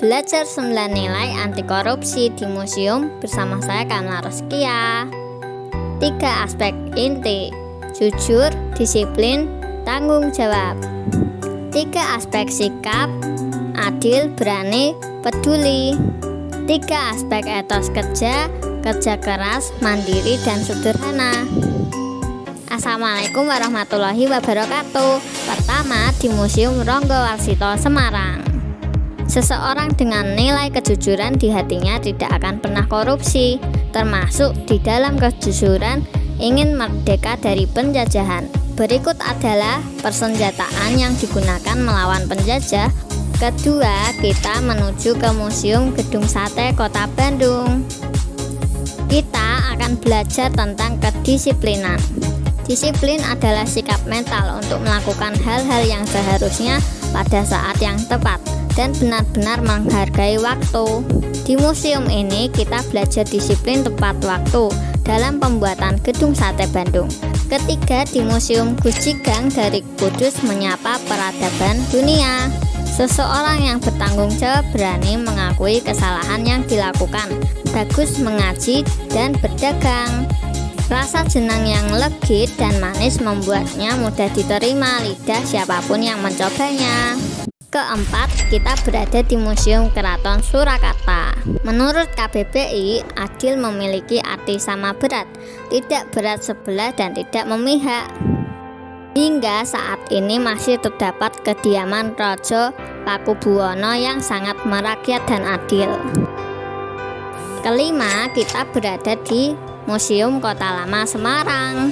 belajar 9 nilai anti korupsi di museum bersama saya Kamla Roskia. 3 aspek inti: jujur, disiplin, tanggung jawab. 3 aspek sikap: adil, berani, peduli. 3 aspek etos kerja: kerja keras, mandiri, dan sederhana. Assalamualaikum warahmatullahi wabarakatuh. Pertama, di Museum Ronggo Warsito, Semarang. Seseorang dengan nilai kejujuran di hatinya tidak akan pernah korupsi, termasuk di dalam kejujuran ingin merdeka dari penjajahan. Berikut adalah persenjataan yang digunakan melawan penjajah. Kedua, kita menuju ke Museum Gedung Sate Kota Bandung. Kita akan belajar tentang kedisiplinan. Disiplin adalah sikap mental untuk melakukan hal-hal yang seharusnya pada saat yang tepat dan benar-benar menghargai waktu. Di museum ini kita belajar disiplin tepat waktu dalam pembuatan Gedung Sate Bandung. Ketiga, di Museum Gucigang dari Kudus menyapa peradaban dunia. Seseorang yang bertanggung jawab berani mengakui kesalahan yang dilakukan, bagus mengaji dan berdagang. Rasa jenang yang legit dan manis membuatnya mudah diterima lidah siapapun yang mencobanya. Keempat, kita berada di Museum Keraton Surakarta. Menurut KBBI, adil memiliki arti sama berat, tidak berat sebelah dan tidak memihak. Hingga saat ini masih terdapat kediaman Raja Pakubuwono yang sangat merakyat dan adil. Kelima, kita berada di Museum Kota Lama Semarang.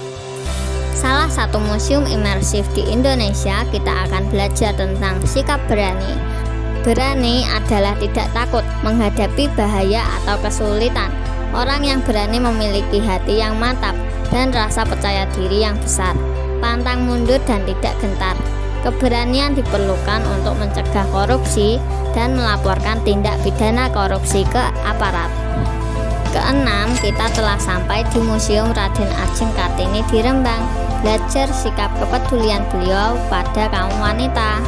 Salah satu museum imersif di Indonesia. Kita akan belajar tentang sikap berani. Berani adalah tidak takut menghadapi bahaya atau kesulitan. Orang yang berani memiliki hati yang mantap dan rasa percaya diri yang besar, pantang mundur dan tidak gentar. Keberanian diperlukan untuk mencegah korupsi dan melaporkan tindak pidana korupsi ke aparat. Keenam, kita telah sampai di Museum Raden Ajeng Kartini di Rembang. Belajar sikap kepedulian beliau pada kaum wanita.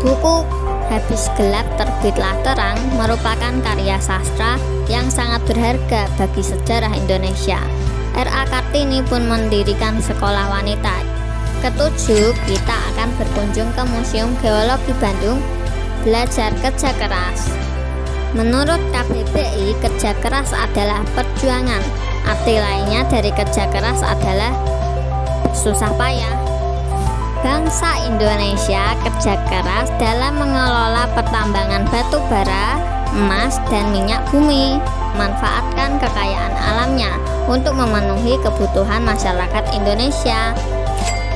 Buku Habis Gelap Terbitlah Terang merupakan karya sastra yang sangat berharga bagi sejarah Indonesia. R.A. Kartini pun mendirikan sekolah wanita. Ketujuh, kita akan berkunjung ke Museum Geologi Bandung, belajar kerja keras. Menurut KBBI, kerja keras adalah perjuangan. Arti lainnya dari kerja keras adalah susah payah. Bangsa Indonesia kerja keras dalam mengelola pertambangan batu bara, emas, dan minyak bumi. Manfaatkan kekayaan alamnya untuk memenuhi kebutuhan masyarakat Indonesia.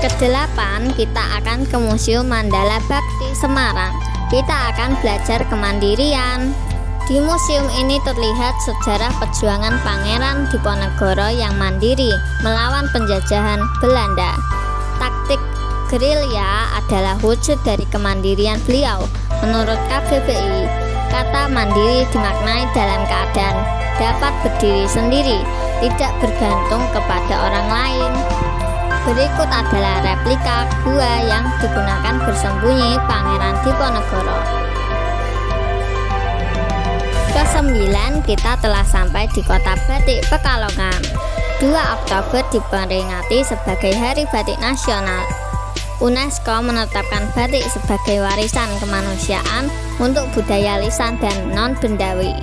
Kedelapan, kita akan ke Museum Mandala Bakti Semarang. Kita akan belajar kemandirian. Di museum ini terlihat sejarah perjuangan Pangeran Diponegoro yang mandiri melawan penjajahan Belanda. Taktik gerilya adalah wujud dari kemandirian beliau. Menurut KBBI, kata mandiri dimaknai dalam keadaan dapat berdiri sendiri, tidak bergantung kepada orang lain. Berikut adalah replika gua yang digunakan bersembunyi Pangeran Diponegoro. Kesembilan, kita telah sampai di Kota Batik Pekalongan. 2 Oktober diperingati sebagai Hari Batik Nasional. UNESCO menetapkan batik sebagai warisan kemanusiaan untuk budaya lisan dan non-bendawi.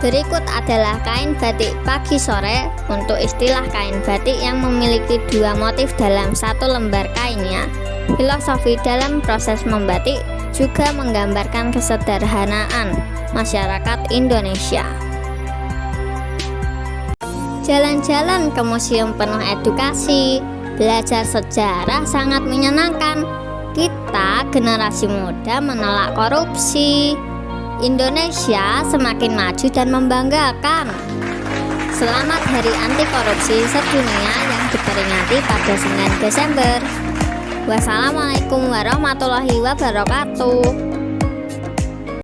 Berikut adalah kain batik pagi sore. Untuk istilah kain batik yang memiliki 2 motif dalam 1 lembar kainnya. Filosofi dalam proses membatik juga menggambarkan kesederhanaan masyarakat Indonesia. Jalan-jalan ke museum penuh edukasi, belajar sejarah sangat menyenangkan. Kita generasi muda menolak korupsi. Indonesia semakin maju dan membanggakan. Selamat Hari Anti Korupsi Sedunia yang diperingati pada 9 Desember. Wassalamualaikum warahmatullahi wabarakatuh.